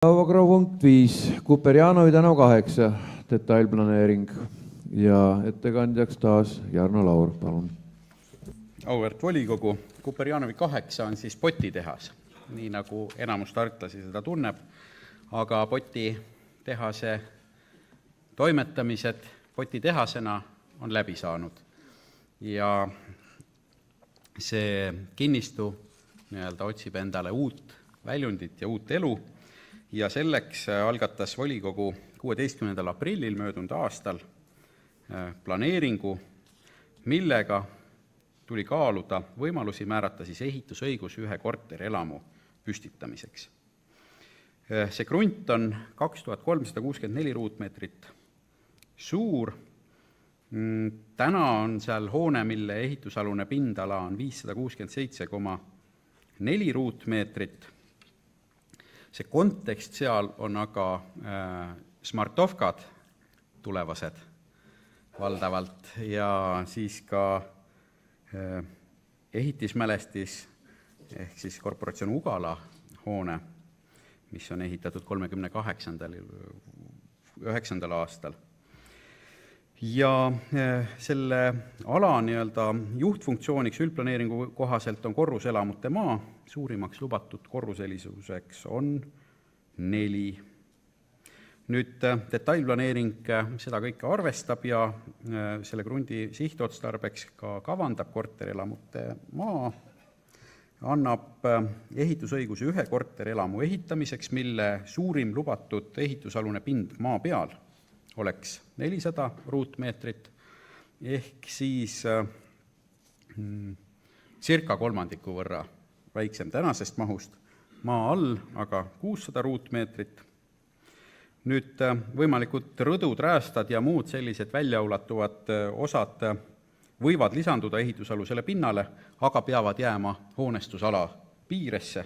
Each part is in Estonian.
Päevakorrapunkt 5, Kuperjanovi tänav 8, detailplaneering ja ettekandjaks taas Jarno Laur, palun. Auväärt volikogu, Kuperjanovi 8 on siis potitehas, nii nagu enamus tartlasi seda tunneb, aga potitehase toimetamised potitehasena on läbi saanud. Ja see kinnistu otsib endale uut väljundit ja uut elu ja selleks algatas volikogu 16. aprillil möödunud aastal planeeringu, millega tuli kaaluda võimalusi määrata siis ehitusõigus ühe korterelamu püstitamiseks. See krunt on 2364 ruutmeetrit suur. Täna on seal hoone, mille ehitusalune pindala on 567,4 ruutmeetrit. See kontekst seal on aga smartovkad tulevased valdavalt ja siis ka ehitismälestis ehk siis korporatsioon Ugala hoone, mis on ehitatud 1939. aastal. Ja selle ala juhtfunktsiooniks üldplaneeringu kohaselt on korruselamute maa, suurimaks lubatud korruselisuseks on 4. Nüüd detailplaneering seda kõike arvestab ja selle krundi sihtotstarbeks ka kavandab korterelamute maa, annab ehitusõiguse ühe korterelamu ehitamiseks, mille suurim lubatud ehitusalune pind maa peal oleks 400 ruutmeetrit, ehk siis circa kolmandiku võrra väiksem tänasest mahust, maa all aga 600 ruutmeetrit. Nüüd võimalikud rõdud, räästad ja muud sellised väljaulatuvad osad võivad lisanduda ehitusalusele pinnale, aga peavad jääma hoonestusala piiresse.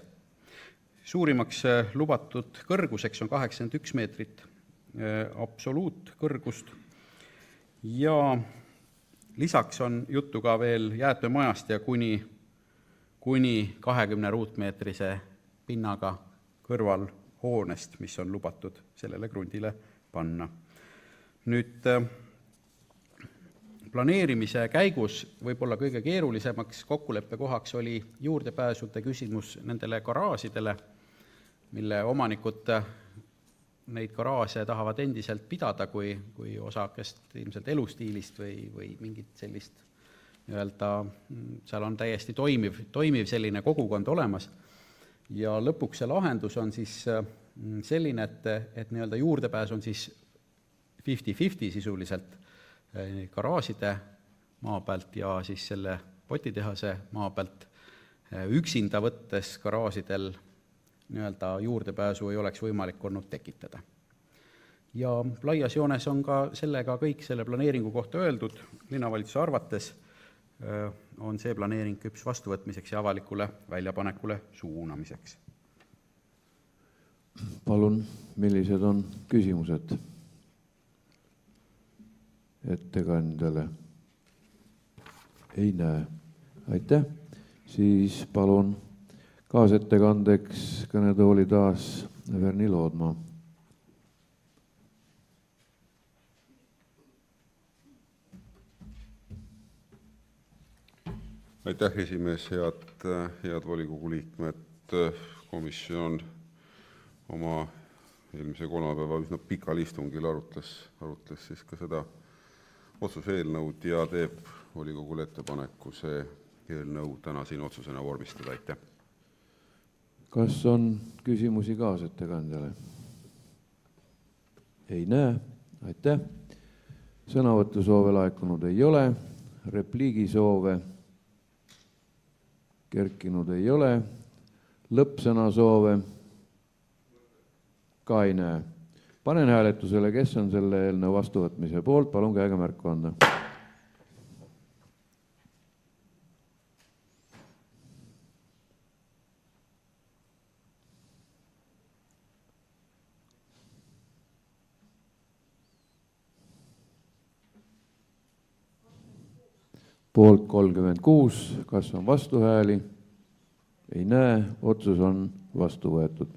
Suurimaks lubatud kõrguseks on 81 meetrit absoluutkõrgust ja lisaks on juttu ka veel jäätmemajast ja kuni 20 ruutmeetrise pinnaga kõrval hoonest, mis on lubatud sellele krundile panna. Nüüd planeerimise käigus võib-olla kõige keerulisemaks kokkuleppekohaks oli juurdepääsude küsimus nendele garaažidele, mille omanikud neid garaaže tahavad endiselt pidada kui osakest ilmselt elustiilist või mingit sellist seal on täiesti toimiv selline kogukond olemas. Ja lõpuks see lahendus on siis selline, et juurdepääs on siis 50-50 sisuliselt garaažide maa pealt ja siis selle potitehase maa pealt. Üksinda võttes garaažidel juurdepääsu ei oleks võimalik olnud tekitada. Ja laias joones on ka sellega kõik selle planeeringu kohta öeldud. Linnavalitsuse arvates on see planeering küps vastuvõtmiseks ja avalikule väljapanekule suunamiseks. Palun, millised on küsimused ettekandjale? Ei näe. Aitäh. Siis palun kaasettekandeks kõnetooli taas Verni Loodmaa. Aitäh, esimees, head volikogu liikmed. Komisjon oma eelmise kolmapäeva üsna pikal istungil arutles siis ka seda otsuse eelnõud ja teeb volikogule ettepaneku see eelnõu täna siin otsusena vormistada. Aitäh. Kas on küsimusi kaasettekandjale? Ei näe. Aitäh. Sõnavõtusoove laekunud ei ole. Repliigisoove kerkinud ei ole. Lõppsõnasoove ka ei näe. Panen hääletusele, kes on selle eelnõu vastuvõtmise poolt. Palun käega märku anda. Poolt 36, kas on vastuhääli? Ei näe, otsus on vastu võetud.